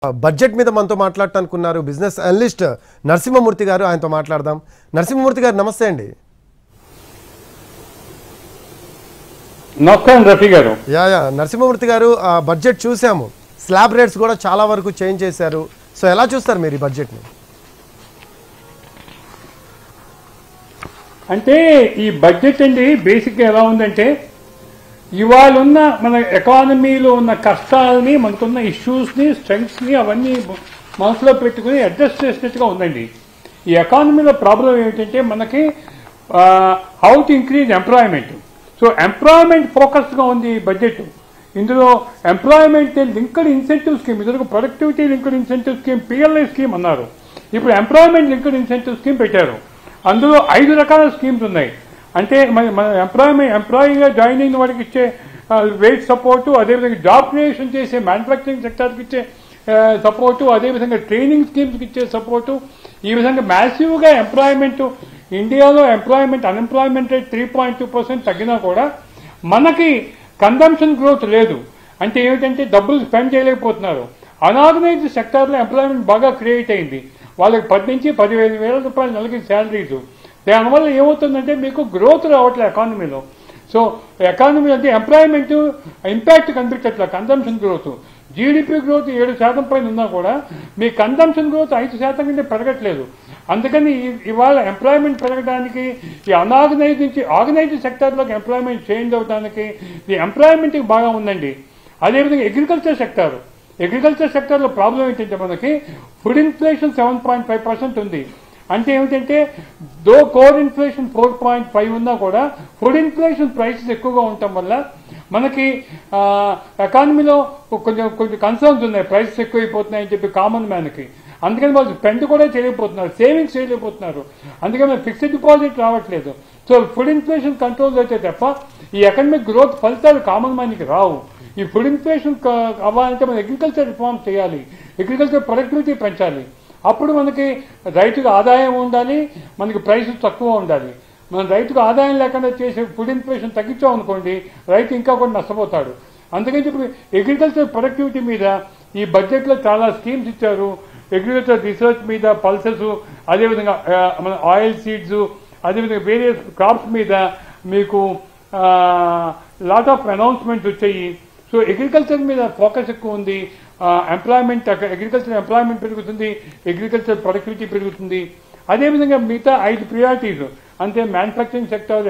Budget మీద మనతో మాట్లాడటానుకున్నారు business analyst Narasimhamurthy గారు. ఆయనతో మాట్లాడదాం. నరసింహమూర్తి గారు నమస్తే అండి. నమస్కారం రఫీ గారు. నరసింహమూర్తి గారు, బడ్జెట్ చూసాము, స్లాబ్ రేట్స్ కూడా చాలా వరకు చేంజ్ చేశారు. సో ఎలా చూస్తారు మీరు ఈ బడ్జెట్ని? అంటే ఈ బడ్జెట్ అండి బేసిక్గా ఎలా ఉందంటే ఇవాళ ఉన్న మన ఎకానమీలో ఉన్న కష్టాలని, మనకున్న ఇష్యూస్ని, స్ట్రెంగ్స్ని అవన్నీ మనసులో పెట్టుకుని అడ్జస్ట్ చేసినట్టుగా ఉందండి. ఈ ఎకానమీలో ప్రాబ్లం ఏమిటంటే మనకి how to increase employment. So employment ఫోకస్గా ఉంది ఈ బడ్జెట్. ఇందులో ఎంప్లాయ్మెంట్ లింక్డ్ ఇన్సెంటివ్ స్కీమ్, ఇందులో productivity linked incentive scheme, PLI scheme అన్నారు. ఇప్పుడు ఎంప్లాయ్మెంట్ లింక్డ్ ఇన్సెంటివ్ స్కీమ్ పెట్టారు. అందులో 5 రకాల స్కీమ్స్ ఉన్నాయి. అంటే మన ఎంప్లాయీగా జాయిన్ అయిన వాడికి ఇచ్చే వేజ్ సపోర్టు, అదేవిధంగా జాబ్ క్రియేషన్ చేసే మ్యానుఫ్యాక్చరింగ్ సెక్టర్కి ఇచ్చే సపోర్టు, అదేవిధంగా ట్రైనింగ్ స్కీమ్స్కి ఇచ్చే సపోర్టు. ఈ విధంగా మ్యాసివ్గా ఎంప్లాయ్మెంట్, ఇండియాలో అన్ఎంప్లాయ్మెంట్ రేట్ 3.2% తగ్గినా కూడా మనకి కన్జంప్షన్ గ్రోత్ లేదు. అంటే ఏమిటంటే డబ్బులు స్పెండ్ చేయలేకపోతున్నారు. అనార్గనైజ్డ్ సెక్టార్లో ఎంప్లాయ్మెంట్ బాగా క్రియేట్ అయింది. వాళ్ళకి 10 నుంచి 15,000 రూపాయలు నెలకి శాలరీస్. దానివల్ల ఏమవుతుందంటే మీకు గ్రోత్ రావట్లేదు ఎకానమీలో. సో ఎకానమీ అంటే ఎంప్లాయ్మెంట్ ఇంపాక్ట్ కనిపించట్లేదు, కన్జంప్షన్ గ్రోత్. జీడిపి గ్రోత్ 7% పైన ఉన్నా కూడా మీ కన్జంప్షన్ గ్రోత్ 5% కంటే పెరగట్లేదు. అందుకని ఇవాళ ఎంప్లాయ్మెంట్ పెరగడానికి, ఈ అనార్గనైజ్ నుంచి ఆర్గనైజ్డ్ సెక్టార్లోకి ఎంప్లాయ్మెంట్ చేంజ్ అవడానికి ఈ ఎంప్లాయ్మెంట్కి బాగా ఉందండి. అదేవిధంగా అగ్రికల్చర్ సెక్టార్లో ప్రాబ్లం ఏంటంటే మనకి ఫుడ్ ఇన్ఫ్లేషన్ 7.5% ఉంది. అంటే ఏమిటంటే కోర్ ఇన్ఫ్లేషన్ 4.5 ఉన్నా కూడా ఫుడ్ ఇన్ఫ్లేషన్ ప్రైసెస్ ఎక్కువగా ఉండటం వల్ల మనకి ఎకానమీలో కొంచెం కన్సర్న్స్ ఉన్నాయి. ప్రైసెస్ ఎక్కువైపోతున్నాయని చెప్పి కామన్ మ్యాన్కి. అందుకని వాళ్ళు స్పెండ్ కూడా చేయలేకపోతున్నారు, సేవింగ్స్ చేయలేకపోతున్నారు. అందుకని ఫిక్స్డ్ డిపాజిట్ రావట్లేదు. సో ఫుడ్ ఇన్ఫ్లేషన్ కంట్రోల్ అయితే తప్ప ఈ ఎకనామిక్ గ్రోత్ ఫలితాలు కామన్ మ్యాన్కి రావు. ఈ ఫుడ్ ఇన్ఫ్లేషన్ అవ్వాలంటే మనం అగ్రికల్చర్ రిఫార్మ్ చేయాలి, అగ్రికల్చర్ ప్రొడక్టివిటీ పెంచాలి. అప్పుడు మనకి రైతుకు ఆదాయం ఉండాలి, మనకి ప్రైసెస్ తక్కువ ఉండాలి. మనం రైతుకు ఆదాయం లేకుండా చేసే ఫుడ్ ఇన్ఫ్లేషన్ తగ్గించామనుకోండి, రైతు ఇంకా కూడా నష్టపోతాడు. అందుకని చెప్పి అగ్రికల్చర్ ప్రొడక్టివిటీ మీద ఈ బడ్జెట్లో చాలా స్కీమ్స్ ఇచ్చారు. అగ్రికల్చర్ రీసెర్చ్ మీద పల్సెస్, అదేవిధంగా మన ఆయిల్ సీడ్స్, అదేవిధంగా వేరియస్ క్రాప్స్ మీద మీకు లాట్ ఆఫ్ అనౌన్స్మెంట్స్ వచ్చాయి. సో అగ్రికల్చర్ మీద ఫోకస్ ఎక్కువ ఉంది. అగ్రికల్చర్ ఎంప్లాయ్మెంట్ పెరుగుతుంది, అగ్రికల్చర్ ప్రొడక్టివిటీ పెరుగుతుంది. అదేవిధంగా మిగతా 5 ప్రియారిటీస్ అంటే మ్యానుఫ్యాక్చరింగ్ సెక్టర్,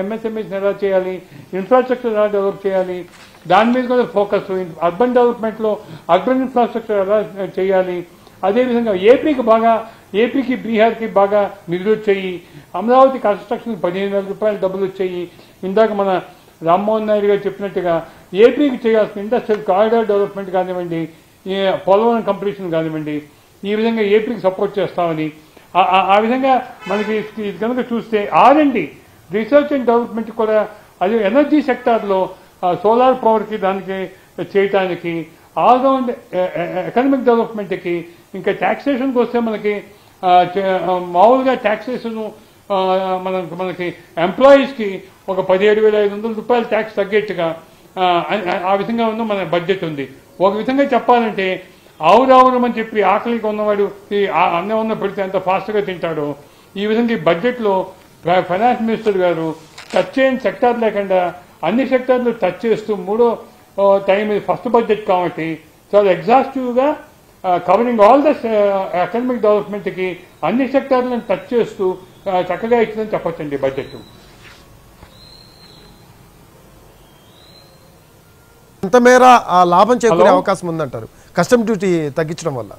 ఎంఎస్ఎంఈస్ ఎలా చేయాలి, ఇన్ఫ్రాస్ట్రక్చర్ ఎలా డెవలప్ చేయాలి, దాని మీద కూడా ఫోకస్. అర్బన్ డెవలప్మెంట్లో అర్బన్ ఇన్ఫ్రాస్ట్రక్చర్ ఎలా చేయాలి. అదేవిధంగా ఏపీకి బీహార్కి బాగా నిధులు వచ్చాయి. అమరావతి కన్స్ట్రక్షన్ 15,000 రూపాయలు డబ్బులు వచ్చాయి. ఇందాక మన రామ్మోహన్ నాయుడు గారు చెప్పినట్టుగా ఏపీకి చేయాల్సిన ఇండస్ట్రియల్ కారిడార్ డెవలప్మెంట్ కానివ్వండి, పోలవరం కంప్లీషన్ కానివ్వండి, ఈ విధంగా ఏపీకి సపోర్ట్ చేస్తామని ఆ విధంగా మనకి కనుక చూస్తే R&D రీసెర్చ్ అండ్ డెవలప్మెంట్ కూడా, అదే ఎనర్జీ సెక్టార్లో సోలార్ పవర్కి దానికి చేయటానికి, ఆల్రౌండ్ ఎకనామిక్ డెవలప్మెంట్కి, ఇంకా ట్యాక్సేషన్కి వస్తే మనకి మామూలుగా ట్యాక్సేషన్ మనకి ఎంప్లాయీస్కి ఒక 17,500 రూపాయలు ట్యాక్స్ తగ్గేట్టుగా ఆ విధంగా ఉన్న మన బడ్జెట్ ఉంది. ఒక విధంగా చెప్పాలంటే ఆవురావురమని చెప్పి ఆకలికి ఉన్నవాడు ఈ అన్నం ఉన్న పెడితే ఎంత ఫాస్ట్గా తింటాడో, ఈ విధంగా ఈ బడ్జెట్లో ఫైనాన్స్ మినిస్టర్ గారు టచ్ చేయని సెక్టార్ లేకుండా అన్ని సెక్టార్లు టచ్ చేస్తూ మూడో టైం ఇది ఫస్ట్ బడ్జెట్ కాబట్టి చాలా ఎగ్జాస్టివ్గా కవరింగ్ ఆల్ ద ఎకనామిక్ డెవలప్మెంట్కి అన్ని సెక్టార్లను టచ్ చేస్తూ చక్కగా ఇచ్చిందని చెప్పొచ్చండి బడ్జెట్. ఎంత మేర లాభం చేకూరే అవకాశం ఉందంటారు కస్టమ్ డ్యూటీ తగ్గించడం వల్ల?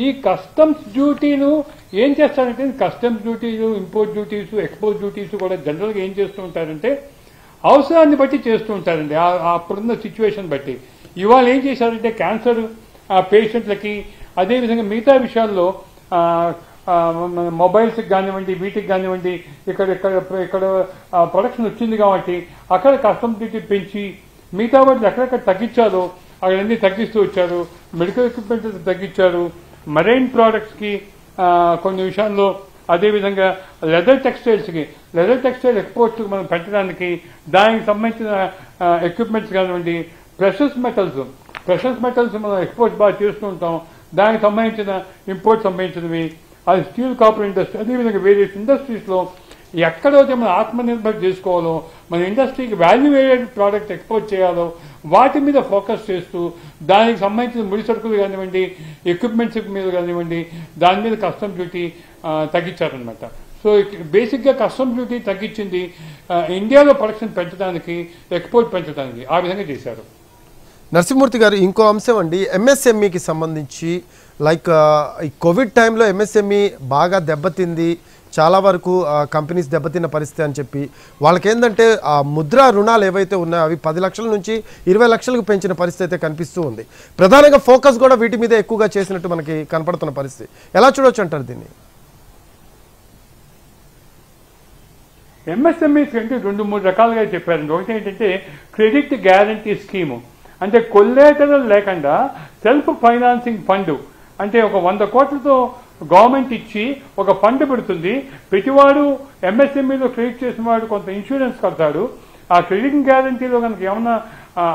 ఈ కస్టమ్స్ డ్యూటీలు ఏం చేస్తారంటే, కస్టమ్స్ డ్యూటీలు, ఇంపోర్ట్ డ్యూటీస్, ఎక్స్పోర్ట్ డ్యూటీస్ కూడా జనరల్గా ఏం చేస్తూ ఉంటారంటే అవసరాన్ని బట్టి చేస్తూ ఉంటారండి, అప్పుడున్న సిచ్యువేషన్ బట్టి. ఇవాళ ఏం చేశారంటే క్యాన్సర్ పేషెంట్లకి, అదేవిధంగా మిగతా విషయాల్లో మొబైల్స్కి కానివ్వండి, వీటికి కానివ్వండి, ఇక్కడ ప్రొడక్షన్ వచ్చింది కాబట్టి అక్కడ కస్టమ్ డ్యూటీ పెంచి మిగతా వాటిని ఎక్కడెక్కడ తగ్గించాలో అక్కడన్నీ తగ్గిస్తూ వచ్చారు. మెడికల్ ఎక్విప్మెంట్ తగ్గించారు. మరైన్ ప్రోడక్ట్స్కి కొన్ని విషయాల్లో, అదేవిధంగా లెదర్ టెక్స్టైల్ ఎక్స్పోర్ట్స్ మనం పెట్టడానికి దానికి సంబంధించిన ఎక్విప్మెంట్స్ కానివ్వండి, ప్రెషస్ మెటల్స్ మనం ఎక్స్పోర్ట్ బాగా చేస్తూ ఉంటాం. దానికి సంబంధించిన ఇంపోర్ట్ సంబంధించినవి, అది స్టీల్ కాపర్ ఇండస్ట్రీ, అదేవిధంగా వేరియస్ ఇండస్ట్రీస్లో ఎక్కడైతే మనం ఆత్మనిర్భర్ చేసుకోవాలో, మన ఇండస్ట్రీకి వాల్యూ వేరియడ్ ప్రోడక్ట్ ఎక్స్పోర్ట్ చేయాలో వాటి మీద ఫోకస్ చేస్తూ దానికి సంబంధించిన ముడి సరుకులు కానివ్వండి, ఎక్విప్మెంట్స్ మీద కానివ్వండి, దాని మీద కస్టమ్ డ్యూటీ తగ్గించారనమాట. సో బేసిక్గా కస్టమ్ డ్యూటీ తగ్గించింది ఇండియాలో ప్రొడక్షన్ పెంచడానికి, ఎక్స్పోర్ట్ పెంచడానికి, ఆ విధంగా చేశారు. నరసింహమూర్తి గారు, ఇంకో అంశం అండి, ఎంఎస్ఎంఈకి సంబంధించి లైక్ ఈ కోవిడ్ టైంలో ఎంఎస్ఎంఈ బాగా దెబ్బతింది, చాలా వరకు కంపెనీస్ దెబ్బతిన్న పరిస్థితి అని చెప్పి వాళ్ళకి ఏంటంటే ఆ ముద్రా రుణాలు ఏవైతే ఉన్నాయో అవి 10 లక్షల నుంచి 20 లక్షలకు పెంచిన పరిస్థితి అయితే కనిపిస్తూ ఉంది. ప్రధానంగా ఫోకస్ కూడా వీటి మీద ఎక్కువగా చేసినట్టు మనకి కనపడుతున్న పరిస్థితి. ఎలా చూడొచ్చు అంటారు దీన్ని? ఎంఎస్ఎంఈస్ అంటే 2-3 రకాలుగా చెప్పారండి. ఒకటి ఏంటంటే క్రెడిట్ గ్యారంటీ స్కీము, అంటే కొల్లేటరల్ లేకుండా సెల్ఫ్ ఫైనాన్సింగ్ ఫండ్, అంటే ఒక 100 కోట్లతో గవర్నమెంట్ ఇచ్చి ఒక ఫండ్ పెడుతుంది. ప్రతివాడు ఎంఎస్ఎంఈలో క్రెడిట్ చేసిన వాడు కొంత ఇన్సూరెన్స్ కడతాడు. ఆ క్రెడిట్ గ్యారంటీలో కనుక ఏమన్నా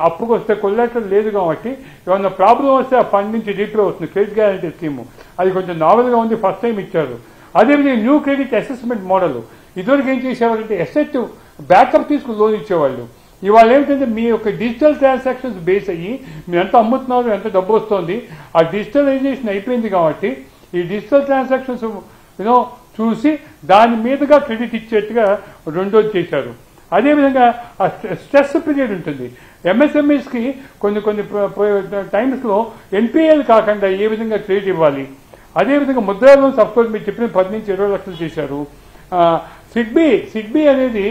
అప్పుకు వస్తే కొల్లేటరల్ లేదు కాబట్టి ఏమన్నా ప్రాబ్లం వస్తే ఆ ఫండ్ నుంచి రీపే వస్తుంది. క్రెడిట్ గ్యారంటీ స్కీము అది కొంచెం నావెల్గా ఉంది, ఫస్ట్ టైం ఇచ్చారు. అదేవిధంగా న్యూ క్రెడిట్ అసెస్మెంట్ మోడల్, ఇదివరకు ఏం చేసేవారంటే ఎసెట్ బ్యాకప్ తీసుకుని లోన్ ఇచ్చేవాళ్ళు. ఇవాళ ఏమిటంటే మీ యొక్క డిజిటల్ ట్రాన్సాక్షన్స్ బేస్ అయ్యి మీరు ఎంత అమ్ముతున్నారు, ఎంత డబ్బు వస్తుంది, ఆ డిజిటలైజేషన్ అయిపోయింది కాబట్టి ఈ డిజిటల్ ట్రాన్సాక్షన్స్ చూసి దాని మీదుగా క్రెడిట్ ఇచ్చేట్టుగా రెండోది చేశారు. అదేవిధంగా ఆ స్ట్రెస్ పీరియడ్ ఉంటుంది. ఎంఎస్ఎంఈస్కి కొన్ని టైమ్స్లో ఎన్పిఎల్ కాకుండా ఏ విధంగా క్రెడిట్ ఇవ్వాలి. అదేవిధంగా ముద్రా లోన్స్ అఫ్కోర్స్ మీరు చెప్పిన 10 నుంచి 20 లక్షలు చేశారు. సిడ్బీ అనేది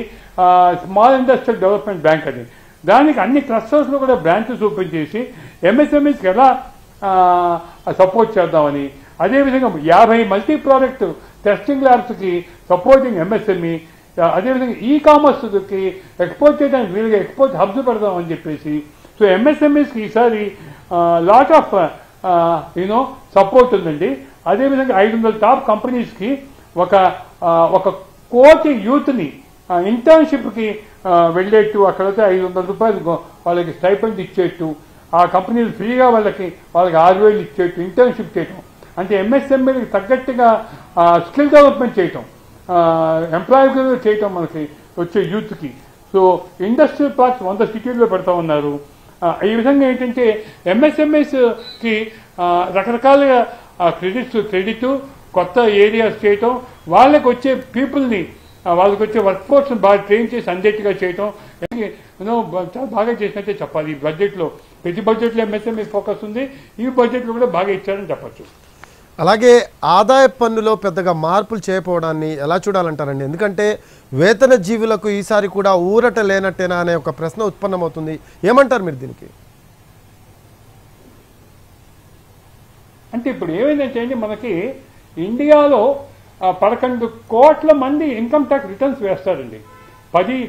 స్మాల్ ఇండస్ట్రియల్ డెవలప్మెంట్ బ్యాంక్ అని, దానికి అన్ని క్లస్టర్స్లో కూడా బ్రాంచెస్ ఓపెన్ చేసి ఎంఎస్ఎంఈస్కి ఎలా సపోర్ట్ చేద్దామని, అదేవిధంగా 50 మల్టీ ప్రోడక్ట్ టెస్టింగ్ ల్యాబ్స్కి సపోర్టింగ్ ఎంఎస్ఎంఈ, అదేవిధంగా ఈ కామర్స్కి ఎక్స్పోర్ట్ చేయడానికి వీలుగా ఎక్స్పోర్ట్ హబ్స్ పెడదామని చెప్పేసి. సో ఎంఎస్ఎంఈస్కి ఈసారి లాట్ ఆఫ్ సపోర్ట్ ఉందండి. అదేవిధంగా 500 టాప్ కంపెనీస్కి ఒక కోటి యూత్ని ఇంటర్న్షిప్కి వెళ్ళేట్టు, అక్కడైతే 500 రూపాయలు వాళ్ళకి స్టైపెండ్ ఇచ్చేట్టు, ఆ కంపెనీలు ఫ్రీగా వాళ్ళకి 6,000 ఇచ్చేట్టు ఇంటర్న్షిప్ చేయటం. అంటే ఎంఎస్ఎంఈకి తగ్గట్టుగా స్కిల్ డెవలప్మెంట్ చేయటం, ఎంప్లాయబుల్ చేయటం మనకి వచ్చే యూత్కి. సో ఇండస్ట్రియల్ పార్క్స్ 100 సిటీల్లో పెడతా ఉన్నారు. ఈ విధంగా ఏంటంటే ఎంఎస్ఎంఈస్కి రకరకాలుగా క్రెడిట్ కొత్త ఏరియాస్ చేయటం, వాళ్ళకి వచ్చే పీపుల్ని, వాళ్ళకి వచ్చే వర్క్ ఫోర్స్ని బాగా ట్రైన్ చేసి అందేట్టుగా చేయటం చాలా బాగా చేసినట్టే చెప్పాలి. ఈ బడ్జెట్లో ప్రతి బడ్జెట్లో ఎంఎస్ఎంఈ ఫోకస్ ఉంది, ఈ బడ్జెట్లో కూడా బాగా ఇచ్చారని చెప్పచ్చు. అలాగే ఆదాయ పన్నులో పెద్దగా మార్పులు చేయకపోవడాన్ని ఎలా చూడాలంటారండి? ఎందుకంటే వేతన జీవులకు ఈసారి కూడా ఊరట లేనట్టేనా అనే ఒక ప్రశ్న ఉత్పన్నమవుతుంది. ఏమంటారు మీరు దీనికి? అంటే ఇప్పుడు ఏమైందంటే అండి, మనకి ఇండియాలో 11 కోట్ల మంది ఇన్కమ్ ట్యాక్స్ రిటర్న్స్ వేస్తారండి.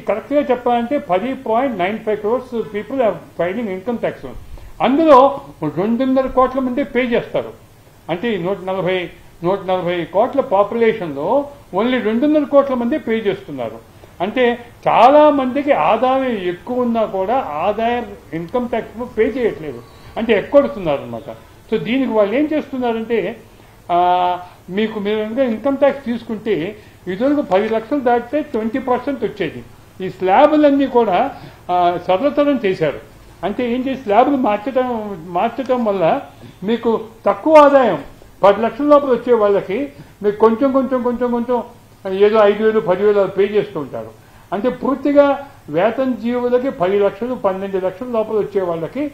కరెక్ట్గా చెప్పాలంటే 10.95 crores people are filing income tax. అందులో 2.5 కోట్ల మంది పే చేస్తారు. అంటే 140 కోట్ల పాపులేషన్లో ఓన్లీ 2.5 కోట్ల మంది పే చేస్తున్నారు. అంటే చాలా మందికి ఆదాయం ఎక్కువ ఉన్నా కూడా ఆదాయం ఇన్కమ్ ట్యాక్స్ పే చేయట్లేదు, అంటే ఎక్కొడుతున్నారు అనమాట. సో దీనికి వాళ్ళు ఏం చేస్తున్నారంటే, మీరు ఇన్కమ్ ట్యాక్స్ తీసుకుంటే ఇదివరకు 10 లక్షలు దాటితే 20% వచ్చేది. ఈ స్లాబులన్నీ కూడా సరళతరం చేశారు. అంటే ఏంటి, స్లాబులు మార్చడం వల్ల మీకు తక్కువ ఆదాయం 10 లక్షల లోపల వచ్చే వాళ్ళకి మీకు కొంచెం ఏదో 5,000 10,000 పే చేస్తూ ఉంటారు. అంటే పూర్తిగా వేతన జీవులకి 10 లక్షలు 12 లక్షల లోపల వచ్చే వాళ్ళకి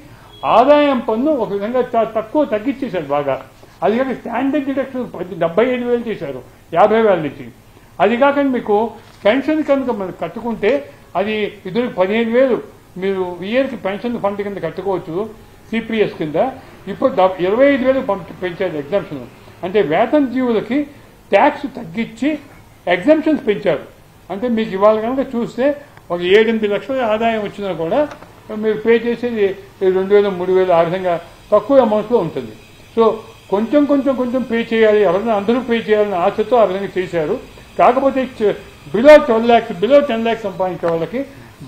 ఆదాయం పన్ను ఒక విధంగా తక్కువ తగ్గించేశారు బాగా. అది కాక స్టాండర్డ్ డిడక్షన్ 75,000 చేశారు 50,000 నుంచి. అది కాకుండా మీకు పెన్షన్ కనుక మనం కట్టుకుంటే అది ఇద్దరికి 15,000 మీరు ఇయర్కి పెన్షన్ ఫండ్ కింద కట్టుకోవచ్చు సిపిఎస్ కింద. ఇప్పుడు 25,000 పెంచారు ఎగ్జామ్షన్. అంటే వేతన జీవులకి ట్యాక్స్ తగ్గించి ఎగ్జామ్షన్స్ పెంచారు. అంటే మీకు ఇవాళ కనుక చూస్తే ఒక 7-8 లక్షల ఆదాయం వచ్చినా కూడా మీరు పే చేసేది 2,000 3,000 ఆ విధంగా తక్కువ అమౌంట్లో ఉంటుంది. సో కొంచెం పే చేయాలి, ఎవరైనా అందరూ పే చేయాలని ఆశతో ఆ విధంగా చేశారు. కాకపోతే బిలో 10 lakhs సంపాదించే వాళ్ళకి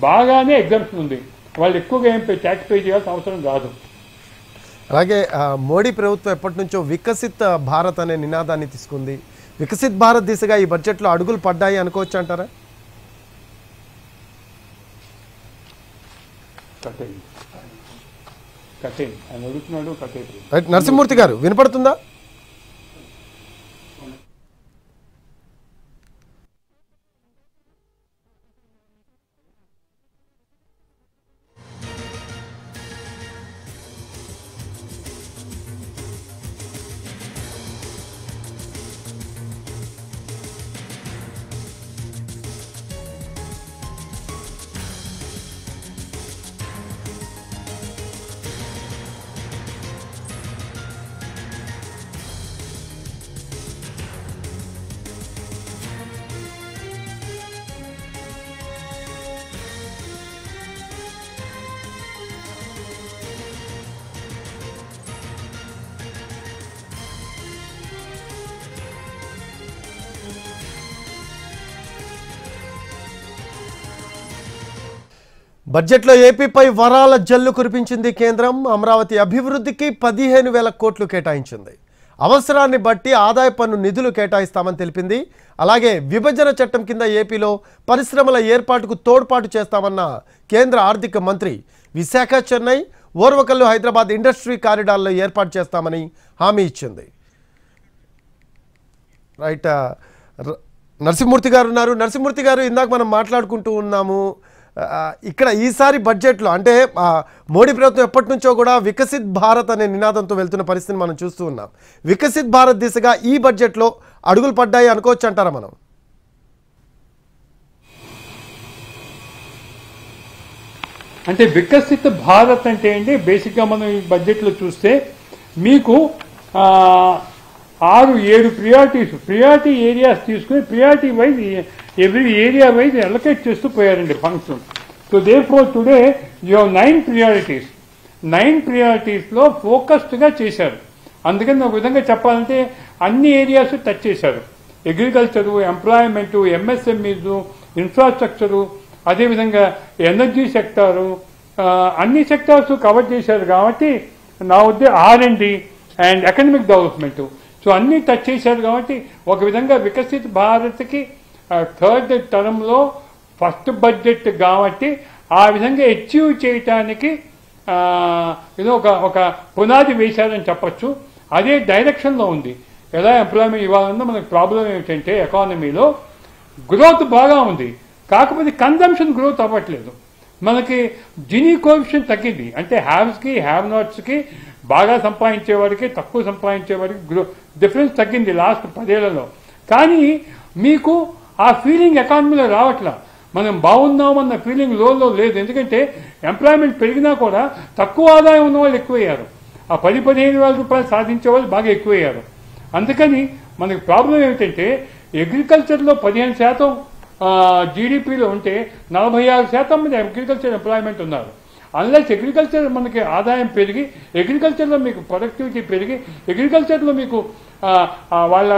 బాగానే ఎగ్జామ్షన్ ఉంది. వాళ్ళు ఎక్కువగా ఏం ట్యాక్స్ పే చేయాల్సిన అవసరం రాదు. అలాగే మోడీ ప్రభుత్వం ఎప్పటి నుంచో వికసిత్ భారత్ అనే నినాదాన్ని తీసుకుంది. వికసిత్ భారత్ దిశగా ఈ బడ్జెట్లో అడుగులు పడ్డాయి అనుకోవచ్చు అంటారా? ఆయన అడుగుతున్నాడు. రైట్, నరసింహమూర్తి గారు వినపడుతుందా? బడ్జెట్లో ఏపీపై వరాల జల్లు కురిపించింది కేంద్రం. అమరావతి అభివృద్ధికి 15,000 కోట్లు కేటాయించింది. అవసరాన్ని బట్టి ఆదాయ పన్ను నిధులు కేటాయిస్తామని తెలిపింది. అలాగే విభజన చట్టం కింద ఏపీలో పరిశ్రమల ఏర్పాటుకు తోడ్పాటు చేస్తామన్న కేంద్ర ఆర్థిక మంత్రి విశాఖ, చెన్నై, ఓర్వకల్లు, హైదరాబాద్ ఇండస్ట్రీ కారిడార్లో ఏర్పాటు చేస్తామని హామీ ఇచ్చింది. రైట్, నరసింహమూర్తి గారు ఉన్నారు. నరసింహమూర్తి గారు, ఇందాక మనం మాట్లాడుకుంటూ ఉన్నాము, ఇక్కడ ఈసారి బడ్జెట్లో అంటే మోడీ ప్రభుత్వం ఎప్పటి నుంచో కూడా వికసిత్ భారత్ అనే నినాదంతో వెళ్తున్న పరిస్థితిని మనం చూస్తూ ఉన్నాం. వికసిత్ భారత్ దిశగా ఈ బడ్జెట్లో అడుగులు పడ్డాయి అనుకోవచ్చు అంటారా మనం? అంటే వికసిత్ భారత్ అంటే ఏంటి, బేసిక్గా మనం ఈ బడ్జెట్లో చూస్తే మీకు 6-7 ప్రియారిటీ ఏరియాస్ తీసుకుని priority wise every area wise allocate చేస్తూ పోయారండి funds. So therefore today you have 9 priorities. 9 ప్రియారిటీస్లో ఫోకస్డ్గా చేశారు. అందుకని ఒక విధంగా చెప్పాలంటే అన్ని ఏరియాస్ టచ్ చేశారు. అగ్రికల్చరు, ఎంప్లాయ్మెంటు, ఎంఎస్ఎంఈస్, ఇన్ఫ్రాస్ట్రక్చరు, అదేవిధంగా ఎనర్జీ సెక్టారు, అన్ని సెక్టార్స్ కవర్ చేశారు. కాబట్టి నా ఉద్దేశం R&D and economic development, so అన్నీ టచ్ చేశారు. కాబట్టి ఒక విధంగా వికసిత్ భారత్కి 3rd టర్మ్లో ఫస్ట్ బడ్జెట్ కాబట్టి ఆ విధంగా అచీవ్ చేయటానికి ఏదో ఒక పునాది వేశారని చెప్పచ్చు. అదే డైరెక్షన్లో ఉంది. ఎలా ఎంప్లాయ్మెంట్ ఇవ్వాలన్నా మనకు ప్రాబ్లం ఏమిటంటే ఎకానమీలో గ్రోత్ బాగా ఉంది, కాకపోతే కన్జంప్షన్ గ్రోత్ అవ్వట్లేదు. మనకి జినీ కోఎఫిషియంట్ తగ్గింది. అంటే హ్యావ్స్కి హ్యావ్ నాట్స్కి బాగా సంపాదించేవాడికి తక్కువ సంపాదించేవాడికి డిఫరెన్స్ తగ్గింది లాస్ట్ 10 ఏళ్లలో. కానీ మీకు ఆ ఫీలింగ్ ఎకానమీలో రావట్లా. మనం బాగున్నామన్న ఫీలింగ్ లోలో లేదు. ఎందుకంటే ఎంప్లాయ్మెంట్ పెరిగినా కూడా తక్కువ ఆదాయం ఉన్న వాళ్ళు ఎక్కువయ్యారు. ఆ 10-15 వేల రూపాయలు సాధించే వాళ్ళు బాగా ఎక్కువయ్యారు. అందుకని మనకి ప్రాబ్లం ఏమిటంటే అగ్రికల్చర్లో 15% జీడిపిలో ఉంటే 46% మంది అగ్రికల్చర్ ఎంప్లాయ్మెంట్ ఉన్నారు. అన్లెస్ అగ్రికల్చర్ మనకి ఆదాయం పెరిగి అగ్రికల్చర్లో మీకు ప్రొడక్టివిటీ పెరిగి అగ్రికల్చర్లో మీకు వాళ్ళ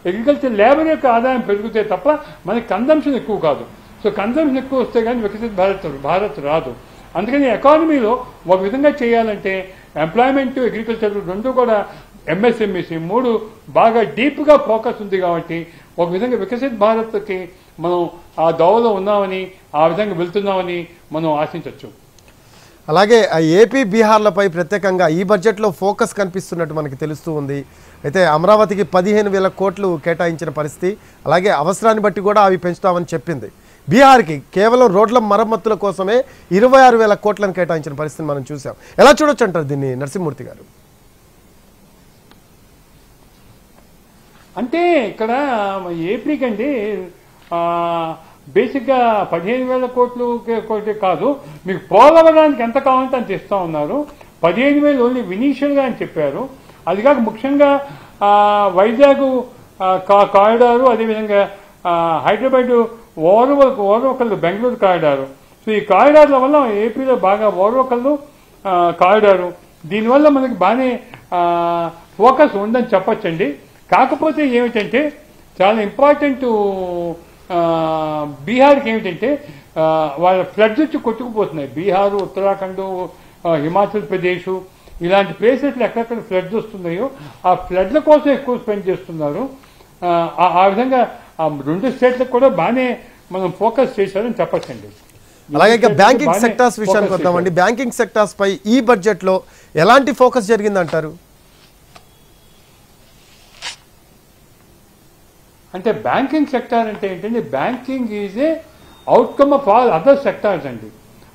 అగ్రికల్చర్ లేబర్ యొక్క ఆదాయం పెరిగితే తప్ప మనకి కన్జంప్షన్ ఎక్కువ కాదు. సో కన్జంప్షన్ ఎక్కువ వస్తే కానీ వికసిత్ భారత్ రాదు. అందుకని ఎకానమీలో ఒక విధంగా చేయాలంటే ఎంప్లాయ్మెంట్, అగ్రికల్చర్ రెండు కూడా ఎంఎస్ఎంఈస్ 3 బాగా డీప్గా ఫోకస్ ఉంది. కాబట్టి ఒక విధంగా వికసిత్ భారత్కి మనం ఆ దోవలో ఉన్నామని, ఆ విధంగా వెళ్తున్నామని మనం ఆశించవచ్చు. అలాగే ఏపీ, బీహార్లపై ప్రత్యేకంగా ఈ బడ్జెట్లో ఫోకస్ కనిపిస్తున్నట్టు మనకి తెలుస్తూ ఉంది. అయితే అమరావతికి 15,000 కోట్లు కేటాయించిన పరిస్థితి, అలాగే అవసరాన్ని బట్టి కూడా అవి పెంచుతామని చెప్పింది. బీహార్కి కేవలం రోడ్ల మరమ్మతుల కోసమే 26,000 కోట్లను కేటాయించిన పరిస్థితిని మనం చూసాం. ఎలా చూడొచ్చు అంటారు దీన్ని నరసింహమూర్తి గారు? అంటే ఇక్కడ ఏపీకి అండి బేసిక్గా 15,000 కోట్లు కాదు, మీకు పోలవరానికి ఎంత కావాలంటే అంత ఇస్తా ఉన్నారు. 15,000 ఓన్లీ ఇనీషియల్గా అని చెప్పారు. అది కాక ముఖ్యంగా వైజాగ్ కారిడారు, అదేవిధంగా హైదరాబాద్ ఓర్వకల్లు బెంగళూరు కారిడారు. సో ఈ కారిడార్ల వల్ల ఏపీలో బాగా ఓర్వకల్లు కారిడారు, దీనివల్ల మనకి బాగానే ఫోకస్ ఉందని చెప్పచ్చండి. కాకపోతే ఏమిటంటే చాలా ఇంపార్టెంట్ బీహార్కి ఏమిటంటే వాళ్ళ ఫ్లడ్స్ వచ్చి కొట్టుకుపోతున్నాయి. బీహార్, ఉత్తరాఖండ్, హిమాచల్ ప్రదేశ్ ఇలాంటి ప్లేసెస్లో ఎక్కడెక్కడ ఫ్లడ్స్ వస్తున్నాయో ఆ ఫ్లడ్ల కోసం ఎక్కువ స్పెండ్ చేస్తున్నారు. ఆ విధంగా ఆ 2 స్టేట్లకు కూడా బాగానే మనం ఫోకస్ చేశారని చెప్పచ్చండి. అలాగే ఇక బ్యాంకింగ్ సెక్టార్స్ విషయానికి వద్దామండి. బ్యాంకింగ్ సెక్టార్స్ పై ఈ బడ్జెట్ లో ఎలాంటి ఫోకస్ జరిగిందంటారు? అంటే బ్యాంకింగ్ సెక్టార్ అంటే ఏంటంటే banking is a outcome of all other sectors అండి.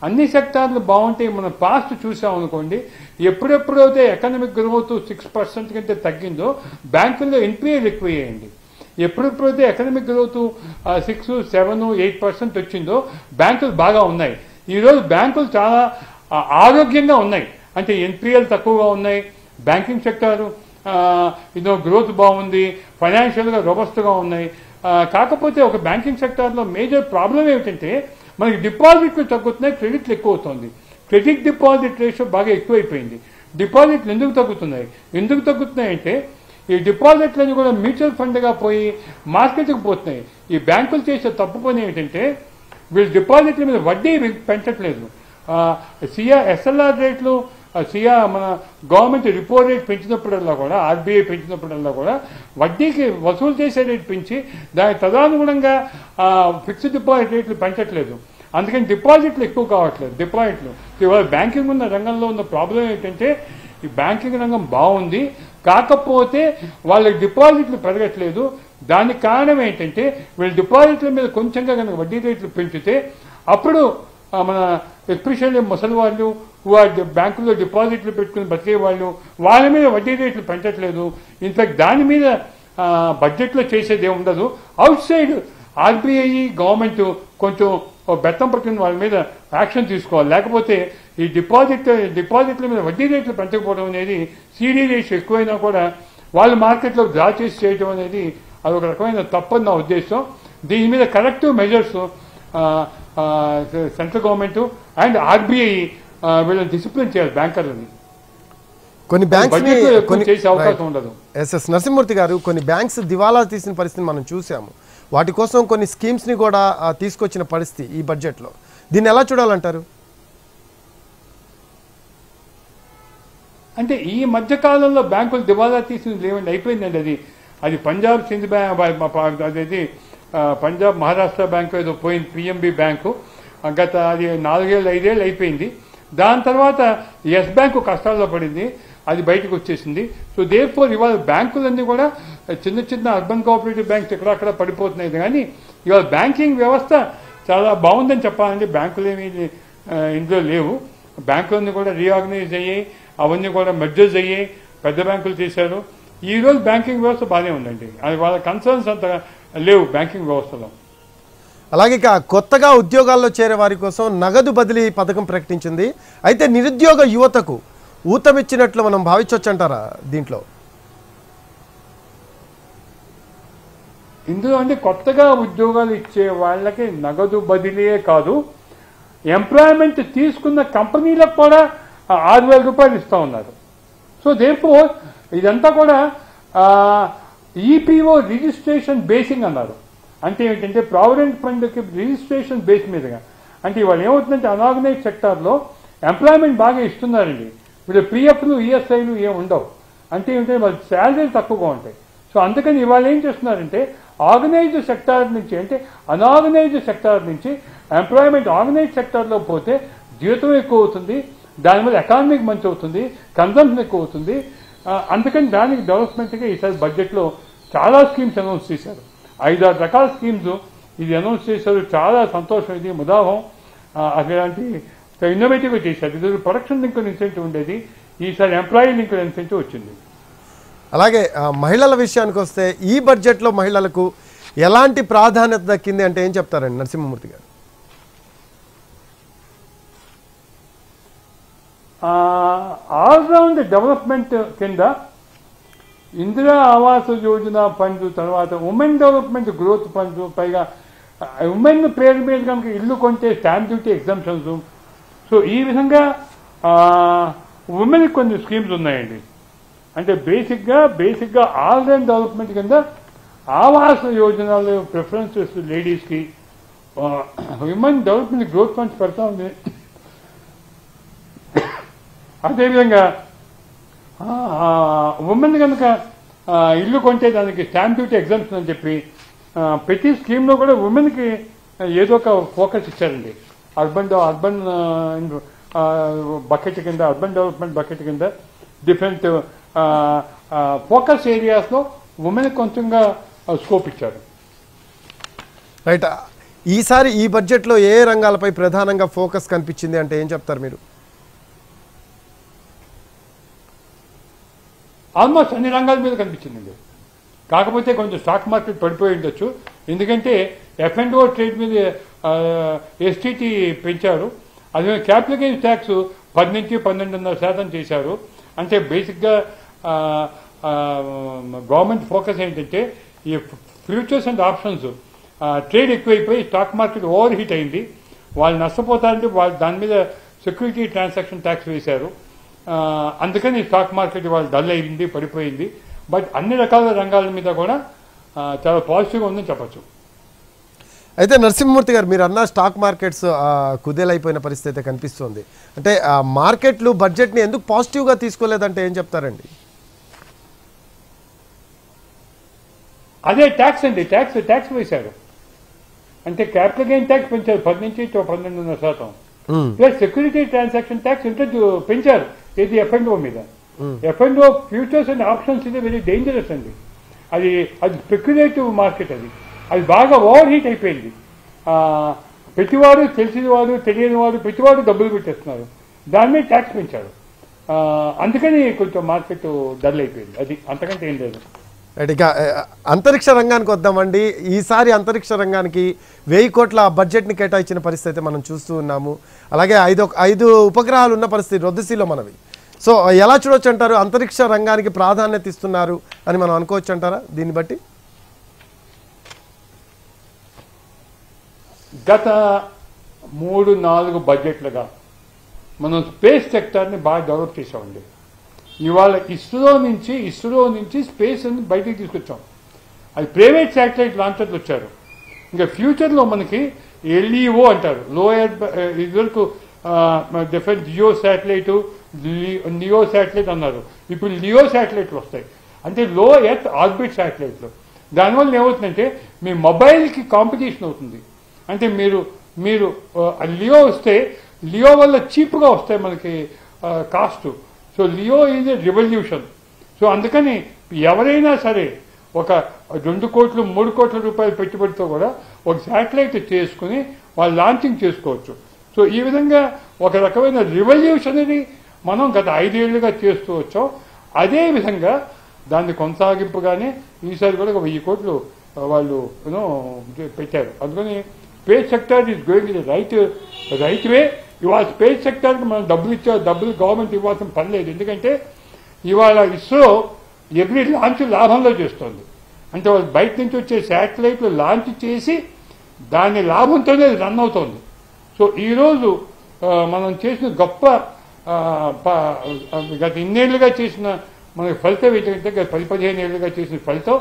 అన్ని సెక్టార్లు బాగుంటాయి. మనం పాస్ట్ చూసాం అనుకోండి, ఎప్పుడెప్పుడైతే ఎకనామిక్ గ్రోత్ 6% కంటే తగ్గిందో బ్యాంకుల్లో ఎన్పిఏలు ఎక్కువయ్యాయండి. ఎప్పుడెప్పుడైతే ఎకనామిక్ గ్రోత్ 6, 7, 8% వచ్చిందో బ్యాంకులు బాగా ఉన్నాయి. ఈరోజు బ్యాంకులు చాలా ఆరోగ్యంగా ఉన్నాయి. అంటే ఎన్పిఎల్ తక్కువగా ఉన్నాయి. బ్యాంకింగ్ సెక్టారు గ్రోత్ బాగుంది. ఫైనాన్షియల్గా రోబస్ట్గా ఉన్నాయి. కాకపోతే ఒక బ్యాంకింగ్ సెక్టార్లో మేజర్ ప్రాబ్లం ఏమిటంటే మనకి డిపాజిట్లు తగ్గుతున్నాయి, క్రెడిట్లు ఎక్కువ అవుతుంది. క్రెడిట్ డిపాజిట్ రేషియో బాగా ఎక్కువైపోయింది. డిపాజిట్లు ఎందుకు తగ్గుతున్నాయి అంటే ఈ డిపాజిట్లన్నీ కూడా మ్యూచువల్ ఫండ్గా పోయి మార్కెట్కి పోతున్నాయి. ఈ బ్యాంకులు చేసే తప్పు పని ఏమిటంటే వీళ్ళు డిపాజిట్ల మీద వడ్డీ పెంచట్లేదు. ఎస్ఎల్ఆర్ రేట్లు మన గవర్నమెంట్ రిపో రేట్ పెంచినప్పుడల్లా కూడా, ఆర్బీఐ పెంచినప్పుడల్లా కూడా వడ్డీకి వసూలు చేసే రేటు పెంచి దానికి తదనుగుణంగా ఫిక్స్డ్ డిపాజిట్ రేట్లు పెంచట్లేదు. అందుకని డిపాజిట్లు ఎక్కువ కావట్లేదు. ఇవాళ బ్యాంకింగ్ ఉన్న రంగంలో ఉన్న ప్రాబ్లం ఏంటంటే ఈ బ్యాంకింగ్ రంగం బాగుంది, కాకపోతే వాళ్ళకి డిపాజిట్లు పెరగట్లేదు. దానికి కారణం ఏంటంటే వీళ్ళు డిపాజిట్ల మీద కొంచెంగా కనుక వడ్డీ రేట్లు పెంచితే అప్పుడు మన ఎస్పెషల్లీ ముసలి వాళ్ళు బ్యాంకుల్లో డిపాజిట్లు పెట్టుకుని బతికే వాళ్ళ మీద వడ్డీ రేట్లు పెంచట్లేదు. ఇన్ఫాక్ట్ దాని మీద బడ్జెట్లో చేసేది ఏముండదు. అవుట్ సైడ్ ఆర్బీఐ గవర్నమెంట్ కొంచెం బెత్తం పట్టిన వాళ్ళ మీద యాక్షన్ తీసుకోవాలి. లేకపోతే ఈ డిపాజిట్ల మీద వడ్డీ రేట్లు పెంచకపోవడం అనేది, సీడీ రేట్స్ ఎక్కువైనా కూడా వాళ్ళు మార్కెట్లో డ్రా చేసి చేయడం అనేది అదొక రకమైన తప్పని నా ఉద్దేశం. దీని మీద corrective measures central government and RBI వీళ్ళని డిసిప్లిన్ చేయాలి బ్యాంకర్లని. కొన్ని బ్యాంక్స్ చేసే అవకాశం ఉండదు. ఎస్ఎస్ నరసింహమూర్తి గారు, కొన్ని బ్యాంక్స్ దివాలా తీసిన పరిస్థితిని మనం చూసాము. వాటి కోసం కొన్ని స్కీమ్స్ ని కూడా తీసుకొచ్చిన పరిస్థితి ఈ బడ్జెట్ లో. దీన్ని ఎలా చూడాలంటారు? అంటే ఈ మధ్య కాలంలో బ్యాంకులు దివాలా తీసింది లేవండి, అయిపోయిందండి. అది పంజాబ్ సింధ్ బ్యాంక్, అదేది పంజాబ్ మహారాష్ట్ర బ్యాంకు ఏదో పోయింది, పిఎంబి బ్యాంకు. గత అది 4-5 ఏళ్ళు అయిపోయింది. దాని తర్వాత ఎస్ బ్యాంకు కష్టాల్లో పడింది, అది బయటకు వచ్చేసింది. సో దేర్ఫోర్ ఇవాళ బ్యాంకులన్నీ కూడా చిన్న అర్బన్ కోఆపరేటివ్ బ్యాంక్స్ ఎక్కడక్కడ పడిపోతున్నాయి. కానీ ఇవాళ బ్యాంకింగ్ వ్యవస్థ చాలా బాగుందని చెప్పాలండి. బ్యాంకులు ఏమీ ఇందులో లేవు. బ్యాంకులన్నీ కూడా రీఆర్గనైజ్ అయ్యాయి, అవన్నీ కూడా మెర్జర్స్ అయ్యాయి, పెద్ద బ్యాంకులు చేశారు. ఈ రోజు బ్యాంకింగ్ వ్యవస్థ బాగానే ఉందండి. అది వాళ్ళ కన్సర్న్స్ అంత లేవు బ్యాంకింగ్ వ్యవస్థలో. అలాగే కొత్తగా ఉద్యోగాల్లో చేరే వారి కోసం నగదు బదిలీ పథకం ప్రకటించింది. అయితే నిరుద్యోగ యువతకు ఊతమిచ్చినట్లు మనం భావించవచ్చు అంటారా దీంట్లో? ఇందులో అంటే కొత్తగా ఉద్యోగాలు ఇచ్చే వాళ్ళకి నగదు బదిలీయే కాదు, ఎంప్లాయ్మెంట్ తీసుకున్న కంపెనీలకు కూడా 6,000 రూపాయలు ఇస్తూ ఉన్నారు. సో దేర్ఫోర్ ఇదంతా కూడా ఈపీఓ రిజిస్ట్రేషన్ బేసింగ్ అన్నారు. అంటే ఏంటంటే ప్రావిడెంట్ ఫండ్కి రిజిస్ట్రేషన్ బేస్ మీదుగా. అంటే ఇవాళ ఏమవుతుందంటే అనార్గనైజ్ సెక్టార్లో ఎంప్లాయ్మెంట్ బాగా ఇస్తున్నారండి. వీళ్ళు పిఎఫ్లు, ఈఎస్ఐలు ఏమి ఉండవు. అంటే ఏంటంటే వాళ్ళ శాలరీలు తక్కువగా ఉంటాయి. సో అందుకని ఇవాళ ఏం చేస్తున్నారంటే ఆర్గనైజ్డ్ సెక్టార్ నుంచి, అంటే అనార్గనైజ్డ్ సెక్టార్ నుంచి ఎంప్లాయ్మెంట్ ఆర్గనైజ్డ్ సెక్టార్లో పోతే జీతం ఎక్కువ అవుతుంది, దానివల్ల ఎకానమీకి మంచి అవుతుంది, కన్సంప్షన్ ఎక్కువ అవుతుంది. అందుకని దానికి డెవలప్మెంట్గా ఈసారి బడ్జెట్లో చాలా స్కీమ్స్ అనౌన్స్ చేశారు. 5-6 రకాల స్కీమ్స్ ఇది అనౌన్స్ చేశారు. చాలా సంతోషం. ఇది ముదాహం. అలాంటి ఇన్నోవేటివ్గా చేశారు. ఇది ప్రొడక్షన్ లింక్ ఇన్సెంటివ్ ఉండేది, ఈసారి ఎంప్లాయీ లింక్ ఇన్సెంటివ్ వచ్చింది. అలాగే మహిళల విషయానికి వస్తే ఈ బడ్జెట్లో మహిళలకు ఎలాంటి ప్రాధాన్యత దక్కింది అంటే ఏం చెప్తారండి నరసింహమూర్తి గారు? ఆల్రౌండ్ డెవలప్మెంట్ కింద ఇందిరా ఆవాస యోజన ఫండ్స్, తర్వాత ఉమెన్ డెవలప్మెంట్ గ్రోత్ ఫండ్స్, పైగా ఉమెన్ పేరు మీద కనుక ఇల్లు కొంటే స్టాంప్ డ్యూటీ ఎగ్జంప్షన్స్. సో ఈ విధంగా ఉమెన్కి కొన్ని స్కీమ్స్ ఉన్నాయండి. అంటే బేసిక్గా ఆల్రౌండ్ డెవలప్మెంట్ కింద ఆవాస యోజనలు ప్రిఫరెన్సెస్ లేడీస్కి, హ్యూమన్ డెవలప్మెంట్ గ్రోత్ ఫండ్స్ పెడతా ఉంది. అదేవిధంగా ఉమెన్ కనుక ఇల్లు కొంటే దానికి స్టాంప్ డ్యూటీ ఎగ్జామ్షన్ అని చెప్పి ప్రతి స్కీమ్లో కూడా ఉమెన్కి ఏదో ఒక ఫోకస్ ఇచ్చారండి. అర్బన్ బకెట్ కింద, అర్బన్ డెవలప్మెంట్ బకెట్ కింద డిఫరెంట్ ఫోకస్ ఏరియాస్లో ఉమెన్ కొంచెంగా స్కోప్ ఇచ్చారు. రైట్. ఈసారి ఈ బడ్జెట్లో ఏ రంగాలపై ప్రధానంగా ఫోకస్ కనిపించింది అంటే ఏం చెప్తారు మీరు? ఆల్మోస్ట్ అన్ని రంగాల మీద కనిపించిందండి. కాకపోతే కొంచెం స్టాక్ మార్కెట్ పడిపోయి ఉండొచ్చు. ఎందుకంటే F&O ట్రేడ్ మీద STT పెంచారు. అదే క్యాపిటల్ గెయిన్స్ ట్యాక్స్ 10 నుంచి 12.5% చేశారు. అంటే బేసిక్గా గవర్నమెంట్ ఫోకస్ ఏంటంటే ఈ ఫ్యూచర్స్ అండ్ ఆప్షన్స్ ట్రేడ్ ఎక్కువైపోయి స్టాక్ మార్కెట్ ఓవర్ హీట్ అయింది. వాళ్ళు నష్టపోతారంటే వాళ్ళు దాని మీద సెక్యూరిటీ ట్రాన్సాక్షన్ ట్యాక్స్ వేశారు. అందుకని స్టాక్ మార్కెట్ వాళ్ళు డల్ అయింది, పడిపోయింది. బట్ అన్ని రకాల రంగాల మీద కూడా చాలా పాజిటివ్గా ఉందని చెప్పచ్చు. అయితే నరసింహమూర్తి గారు, మీరు అన్న స్టాక్ మార్కెట్స్ కుదేలైపోయిన పరిస్థితి కనిపిస్తుంది. అంటే మార్కెట్లు బడ్జెట్ని ఎందుకు పాజిటివ్గా తీసుకోలేదంటే ఏం చెప్తారండి? అదే ట్యాక్స్ అండి, ట్యాక్స్ వేశారు. అంటే క్యాపిటల్ గెయిన్ ట్యాక్స్ పెంచారు 10 నుంచి 12.5%. Plus security transaction tax interest పెంచారు. ఇది F&O మీద. F&O ఫ్యూచర్స్ అండ్ ఆప్షన్స్ ఇది వెరీ డేంజరస్ అండి. అది స్పెక్యులేటివ్ మార్కెట్. అది బాగా ఓవర్ హీట్ అయిపోయింది. ప్రతివాడు, తెలిసిన వాడు, తెలియని వాడు, ప్రతివాడు డబ్బులు పెట్టేస్తున్నారు. దాని మీద ట్యాక్స్ పెంచారు. అందుకని కొంచెం మార్కెట్ డల్ అయిపోయింది. అది అంతకంటే ఏం లేదు. ఇక అంతరిక్ష రంగానికి వద్దామండి. ఈసారి అంతరిక్ష రంగానికి 1000 కోట్ల బడ్జెట్ని కేటాయించిన పరిస్థితి మనం చూస్తూ ఉన్నాము. అలాగే 5 ఉపగ్రహాలు ఉన్న పరిస్థితి రొద్దుసీలో మనవి. సో ఎలా చూడొచ్చు అంటారు? అంతరిక్ష రంగానికి ప్రాధాన్యత ఇస్తున్నారు అని మనం అనుకోవచ్చు అంటారా దీన్ని బట్టి? గత 3-4 బడ్జెట్లుగా మనం స్పేస్ సెక్టార్ని బాగా డెవలప్ చేసామండి. ఇవాళ ఇస్రో నుంచి స్పేస్ అని బయటికి తీసుకొచ్చాం. అది ప్రైవేట్ శాటిలైట్ లాంచర్లు వచ్చారు. ఇంకా ఫ్యూచర్లో మనకి LEO అంటారు, లో ఎర్త్, ఇదివరకు different geo satellite, neo satellite అన్నారు. ఇప్పుడు లియో శాటిలైట్లు వస్తాయి. అంటే లో ఎర్త్ ఆర్బిట్ శాటిలైట్లు. దానివల్ల ఏమవుతుందంటే మీ మొబైల్కి కాంపిటీషన్ అవుతుంది. అంటే మీరు లియో వస్తే లియో వల్ల చీప్గా వస్తాయి మనకి cost. So Leo is a revolution. So అందుకని ఎవరైనా సరే ఒక 2 కోట్లు 3 కోట్ల రూపాయల పెట్టుబడితో కూడా ఒక శాటిలైట్ చేసుకుని వాళ్ళు లాంచింగ్ చేసుకోవచ్చు. సో ఈ విధంగా ఒక రకమైన రివల్యూషనరీ మనం గత 5 ఏళ్లుగా చేస్తూ వచ్చాం. అదేవిధంగా దాన్ని కొనసాగింపుగానే ఈసారి కూడా 1000 కోట్లు వాళ్ళు పెట్టారు. అందుకని space sector is going in right way. ఇవాళ స్పేస్ సెక్టర్కి మనం డబ్బులు గవర్నమెంట్ ఇవ్వాల్సిన పని లేదు. ఎందుకంటే ఇవాళ ఇస్రో ఎవ్రీ లాంచ్ లాభంలో చేస్తుంది. అంటే వాళ్ళు బయట నుంచి వచ్చే శాటిలైట్లు లాంచ్ చేసి దాని లాభంతోనే రన్ అవుతుంది. సో ఈరోజు మనం చేసిన గొప్ప గత ఇన్నేళ్లుగా చేసిన మనకి ఫలితం ఏంటంటే గత 10-15 ఏళ్లుగా చేసిన ఫలితం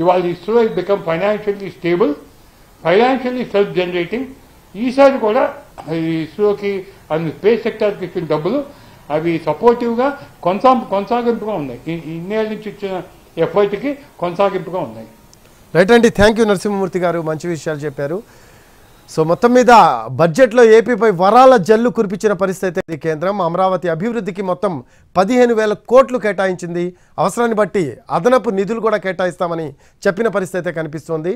ఇవాళ ISRO is become financially stable, financially self generating. ఈసారి కూడా ఇస్రోకి అండ్ స్పేస్ సెక్టర్కి ఇచ్చిన డబ్బులు అవి సపోర్టివ్గా కొనసాగింపుగా ఉన్నాయి. ఇన్నేళ్ళ నుంచి ఇచ్చిన ఎఫర్ట్కి కొనసాగింపుగా ఉన్నాయి. రైట్ అండి, థ్యాంక్ యూ నరసింహమూర్తి గారు, మంచి విషయాలు చెప్పారు. సో మొత్తం మీద బడ్జెట్లో ఏపీపై వరాల జల్లు కురిపించిన పరిస్థితి కేంద్రం. అమరావతి అభివృద్ధికి మొత్తం 15,000 కోట్లు కేటాయించింది. అవసరాన్ని బట్టి అదనపు నిధులు కూడా కేటాయిస్తామని చెప్పిన పరిస్థితి కనిపిస్తోంది.